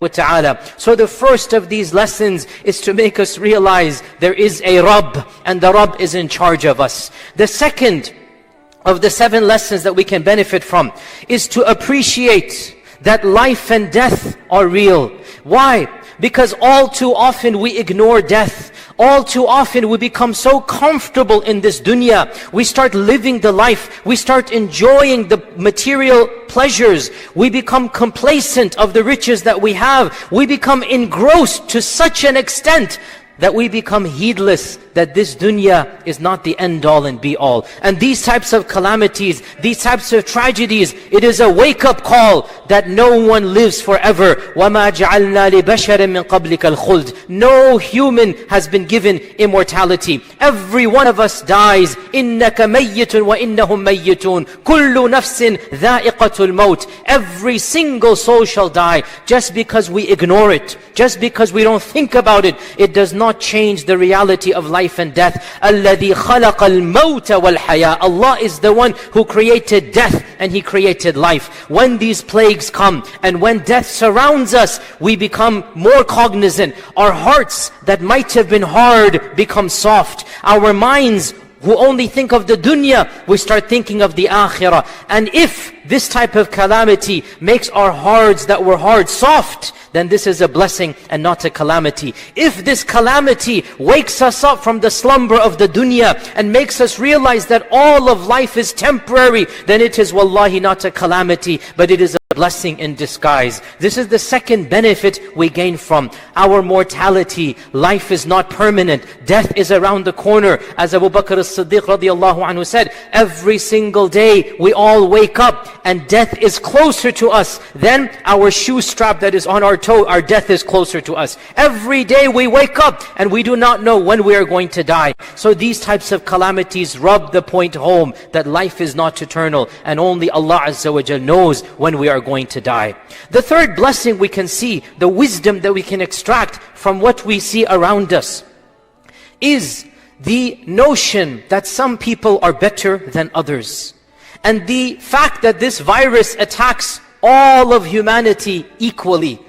wa ta'ala. So the first of these lessons is to make us realize there is a Rabb, and the Rabb is in charge of us. The second of the 7 lessons that we can benefit from is to appreciate that life and death are real. Why? Because all too often we ignore death. All too often we become so comfortable in this dunya. We start living the life. We start enjoying the material pleasures. We become complacent of the riches that we have. We become engrossed to such an extent that we become heedless that this dunya is not the end all and be all. And these types of calamities, these types of tragedies, it is a wake-up call that no one lives forever. وَمَا جَعَلْنَا لِبَشَرٍ مِّن قَبْلِكَ الْخُلْدِ. No human has been given immortality. Every one of us dies. إِنَّكَ مَيِّتٌ وَإِنَّهُمْ مَيِّتُونَ كُلُّ نَفْسٍ ذَائِقَةُ الْمَوْتِ. Every single soul shall die. Just because we ignore it, just because we don't think about it, it does not change the reality of life and death. الَّذِي خَلَقَ الْمَوْتَ وَالْحَيَاةَ. Allah is the one who created death and He created life. When these plagues come and when death surrounds us, we become more cognizant. Our hearts that might have been hard become soft. Our minds who only think of the dunya, we start thinking of the akhirah. And if this type of calamity makes our hearts that were hard soft, then this is a blessing and not a calamity. If this calamity wakes us up from the slumber of the dunya and makes us realize that all of life is temporary, then it is wallahi not a calamity, but it is a blessing in disguise. This is the second benefit we gain from our mortality. Life is not permanent. Death is around the corner. As Abu Bakr as-Siddiq radiallahu anhu said, every single day we all wake up and death is closer to us than our shoe strap that is on our toe. Our death is closer to us. Every day we wake up and we do not know when we are going to die. So these types of calamities rub the point home that life is not eternal and only Allah Azza wa Jal knows when we are going to die. The third blessing we can see, the wisdom that we can extract from what we see around us, is the notion that some people are better than others. And the fact that this virus attacks all of humanity equally.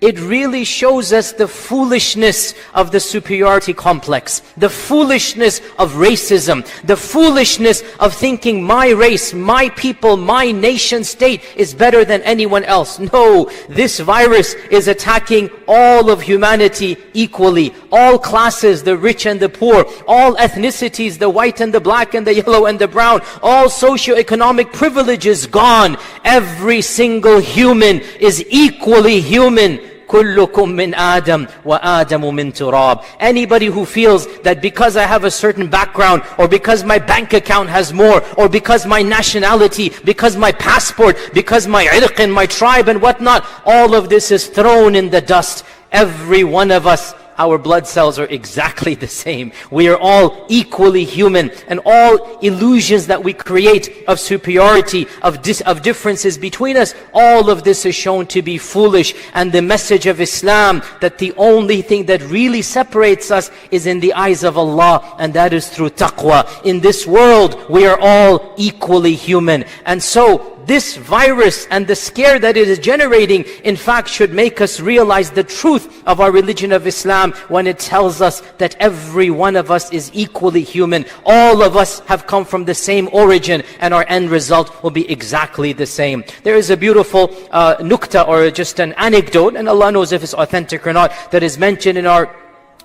It really shows us the foolishness of the superiority complex, the foolishness of racism, the foolishness of thinking my race, my people, my nation state is better than anyone else. No, this virus is attacking all of humanity equally. All classes, the rich and the poor, all ethnicities, the white and the black and the yellow and the brown, all socio-economic privileges gone. Every single human is equally human. كُلُّكُم مِّنْ آدَمَ وَآدَمُ مِّن تُرَابٍ. Anybody who feels that because I have a certain background, or because my bank account has more, or because my nationality, because my passport, because my irq and my tribe and whatnot, all of this is thrown in the dust. Every one of us, our blood cells are exactly the same. We are all equally human, and all illusions that we create of superiority, of differences between us, all of this is shown to be foolish. And the message of Islam, that the only thing that really separates us is in the eyes of Allah, and that is through taqwa. In this world, we are all equally human. And so, this virus and the scare that it is generating, in fact, should make us realize the truth of our religion of Islam when it tells us that every one of us is equally human. All of us have come from the same origin, and our end result will be exactly the same. There is a beautiful nukta, or just an anecdote, and Allah knows if it's authentic or not, that is mentioned in our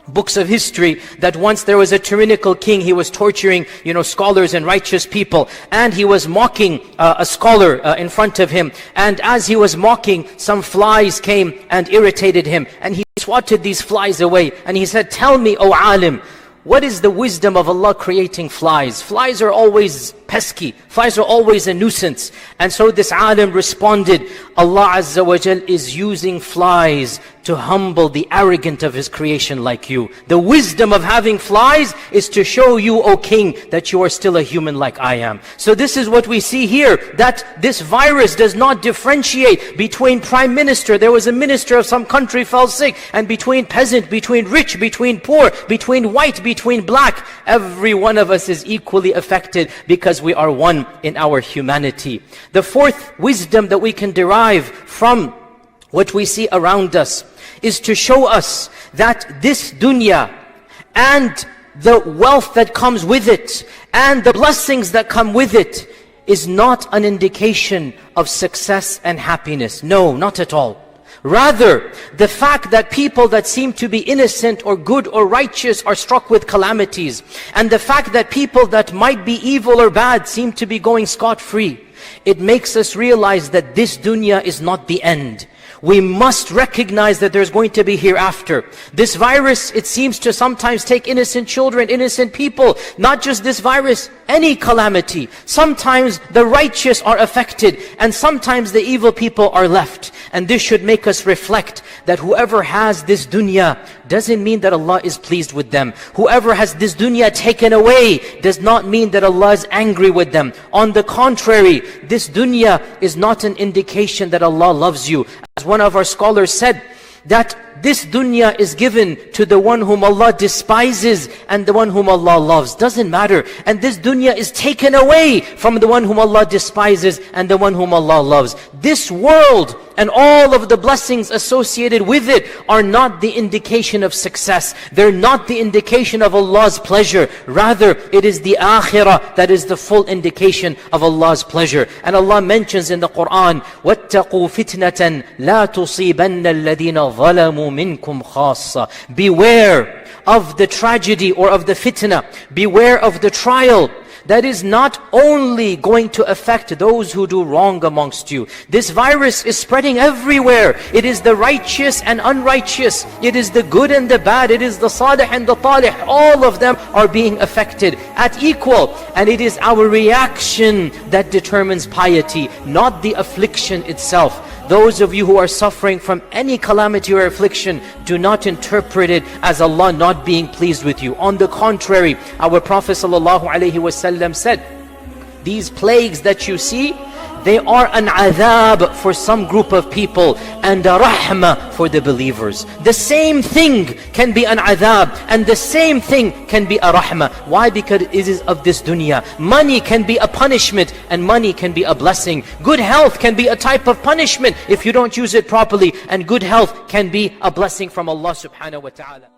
books of history, that once there was a tyrannical king. He was torturing, scholars and righteous people, and he was mocking a scholar in front of him. And as he was mocking, some flies came and irritated him, and he swatted these flies away, and he said, "Tell me, O alim, what is the wisdom of Allah creating flies? Flies are always pesky. Flies are always a nuisance." And so this alim responded, Allah Azza wa Jal is using flies to humble the arrogant of His creation like you. The wisdom of having flies is to show you, O king, that you are still a human like I am. So this is what we see here, that this virus does not differentiate between prime minister. There was a minister of some country fell sick, and between peasant, between rich, between poor, between white, between black. Every one of us is equally affected because we are one in our humanity. The fourth wisdom that we can derive from what we see around us is to show us that this dunya and the wealth that comes with it and the blessings that come with it is not an indication of success and happiness. No, not at all. Rather, the fact that people that seem to be innocent or good or righteous are struck with calamities, and the fact that people that might be evil or bad seem to be going scot-free, it makes us realize that this dunya is not the end. We must recognize that there's going to be hereafter. This virus, it seems to sometimes take innocent children, innocent people. Not just this virus, any calamity. Sometimes the righteous are affected, and sometimes the evil people are left. And this should make us reflect that whoever has this dunya doesn't mean that Allah is pleased with them. Whoever has this dunya taken away does not mean that Allah is angry with them. On the contrary, this dunya is not an indication that Allah loves you. As one of our scholars said, that this dunya is given to the one whom Allah despises and the one whom Allah loves. Doesn't matter. And this dunya is taken away from the one whom Allah despises and the one whom Allah loves. This world and all of the blessings associated with it are not the indication of success. They're not the indication of Allah's pleasure. Rather, it is the akhirah that is the full indication of Allah's pleasure. And Allah mentions in the Quran, وَاتَّقُوا فِتْنَةً لَا تُصِيبَنَّ الَّذِينَ ظَلَمُوا مِنْكُمْ خَاصَّةً. Beware of the tragedy or of the fitna. Beware of the trial that is not only going to affect those who do wrong amongst you. This virus is spreading everywhere. It is the righteous and unrighteous. It is the good and the bad. It is the salih and the talih. All of them are being affected at equal. And it is our reaction that determines piety, not the affliction itself. Those of you who are suffering from any calamity or affliction, do not interpret it as Allah not being pleased with you. On the contrary, our Prophet ﷺ said, these plagues that you see, they are an adhab for some group of people and a rahmah for the believers. The same thing can be an adhab and the same thing can be a rahmah. Why? Because it is of this dunya. Money can be a punishment and money can be a blessing. Good health can be a type of punishment if you don't use it properly, and good health can be a blessing from Allah subhanahu wa ta'ala.